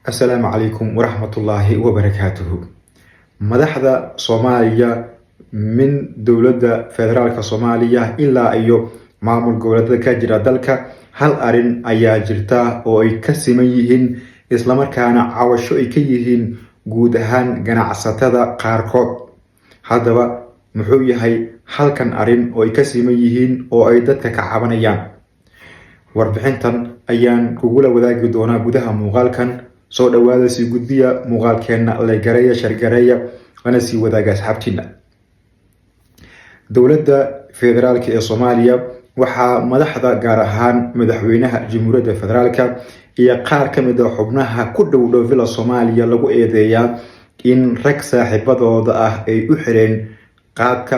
السلام عليكم ورحمة الله وبركاته. مدحدا صوماليا من دولة فدرالك صوماليا إلا أيو معمول قولة كجرة دالك هل أرين أيا جرتا أو أي كسيميهن إسلام كان عوشو إكيهن قودهان جناعساتدا قاركود هذا محوي هاي هل كان أرين أو أي كسيميهن أو أي دادك كعبانيان warbixintan ayaan kugula wadaagi doonaa gudaha muuqaalkan soo dhawaada si gudbiya muuqaalkeena la gareeya shargareeya lana sii wadaaga asxaabtiina. Dowladda Federaalka ee Soomaaliya waxaa madaxda gaar ahaan madaxweynaha Jamhuuriyadda Federaalka iyo qaar ka mid ah xubnaha ku dhow villa Soomaaliya lagu eedeeyaa in rag saaxiibadooda ah ay u xireen qaadka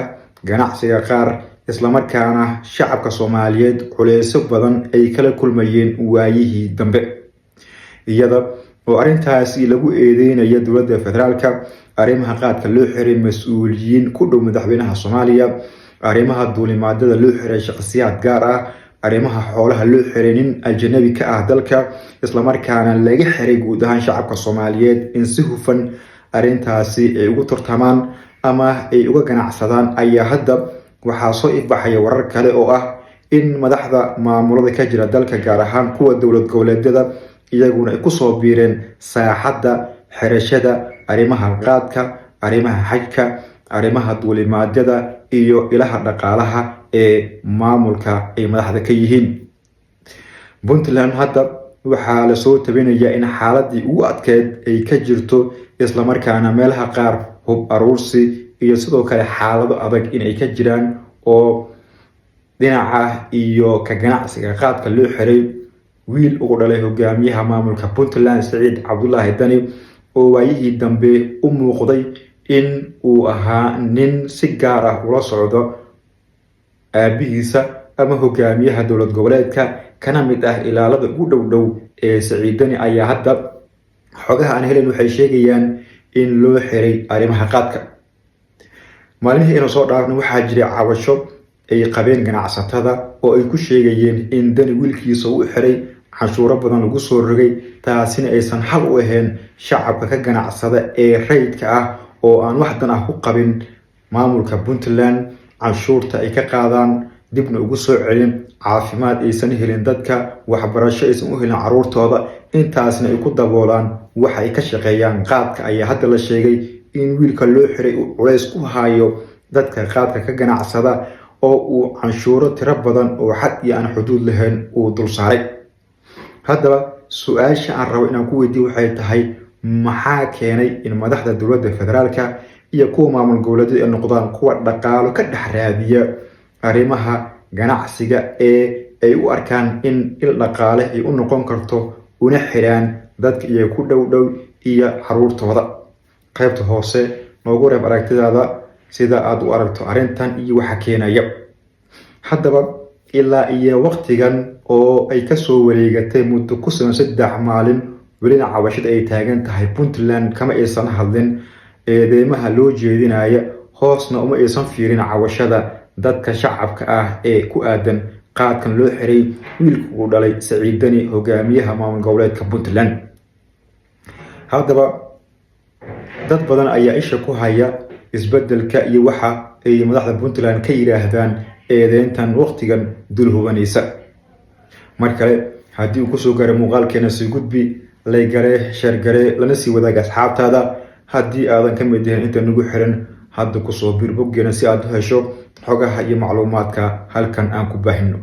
ganacsiga qaar isla markaana shacabka Soomaaliyeed culeys badan ay kala kulmayeen waayihii dambe iyada oo arintaasi lagu eedeynayo dowladda federaalka arrimaha qaadka loo xiray mas'uuliyiin ku dhow madaxweynaha Soomaaliya arrimaha duulimaadada loo xiray shaqsiyaad gaar ah arrimaha xoolaha loo xiray nin ajnabi ka ah dalka isla markaana laga xiray guud ahaan shacabka Soomaaliyeed in si hufan arintaasi ay ugu tartamaan ama ay uga ganacsadaan ayaa hadda waxaa soo ifbaxaya warar kale oo ah in madaxda maamulada ka jira dalka gaar ahaan kuwa dowlad goboleedyada iyaguna ay ku soo biireen saaxadda xirashada arrimaha qaadka arrimaha xajka arrimaha duulimaadyada iyo ilaha dhaqaalaha ee maamulka ay madaxda ka yihiin. Puntland hadda waxaa la soo tabinayaa in xaaladii ugu adkeyd ay ka jirto isla markaana meelaha qaar hub aruursi iyo sidoo kale xaalado adag in ay ka jiraan oo dhinaca iyo ka ganacsiga qaadka loo xiray wiil ugu dhalay hogaamiyaha maamulka Puntland Saciid Cabdullaahi Dani oo waayihii dambe u muuqday in uu ahaa nin si gaar ah ula socdo aabihiisa ama hogaamiyaha dowlad goboleedka kana mid ah ilaalada ugu dhow ee Saciid Dani ayaa hadda xogaha aan helin waxay sheegayaan in loo xiray arrimaha qaadka. Maalintii inuu soo dhaafno waxaa jiray cabasho ay qabeen ganacsatada oo ay ku sheegayeen in Dani wiilkiisa uu xiray canshuuro badan lagu soo rogay taasina aysan xal u ahayn shacabka ka ganacsada ee rayidka ah oo aan wax dan ah ku qabin maamulka Puntland canshuurta ay ka qaadaan dibna ugu soo celin caafimaad aysan helin dadka waxbarasho aysan u helin caruurtooda intaasna ay ku daboolaan waxa ay ka shaqeeyaan qaadka ayaa hadda la sheegay in wiilka loo xiray uu culeys ku hayo dadka qaadka ka ganacsada oo uu canshuuro tiro badan oo xad iyo aan xuduud lahayn uu dul saaray. Haddaba su'aasha aan rabo inaan ku weydiiyo waxay tahay maxaa keenay in madaxda dowladda federaalka iyo kuwa maamul goboleedyada ay noqdaan kuwa dhaqaalo ka dhex raadiya arrimaha ganacsiga ee ay u arkaan in il dhaqaale ay u noqon karto una xiraan dadka iyo ku dhow iyo caruurtooda. qaybta hoose noogu reeb aragtidaada sida aad u aragto arintan iyo waxa keenaya. Haddaba ilaa iyo waqtigan oo ay ka soo wareegatay muddo ku sugan 3 maalin welina cabashada ay taagan tahay Puntland kama aysan hadlin eedeymaha loo jeedinaya hoosna uma aysan fiirin cabashada dadka shacabka ah ee ku aadan qaadkan loo xiray wiilka uu dhalay Saciid Dani hogaamiyaha maamul goboleedka Puntland. Haddaba dad badan ayaa isha ku haya isbedelka iyo waxa ay madaxda Puntland ka yiraahdaan eedeyntan waqtigan dul hubanaysa. Markale haddii uu ku soo gaaray muuqaalkeena si gudbi lay gare share gare lana sii wadaaga asxaabtaada haddii aadan ka mid yahay inta nagu xiran hadda ku soo biir boggeena si aad u hesho xogaha iyo macluumaadka halkan aan ku baahino.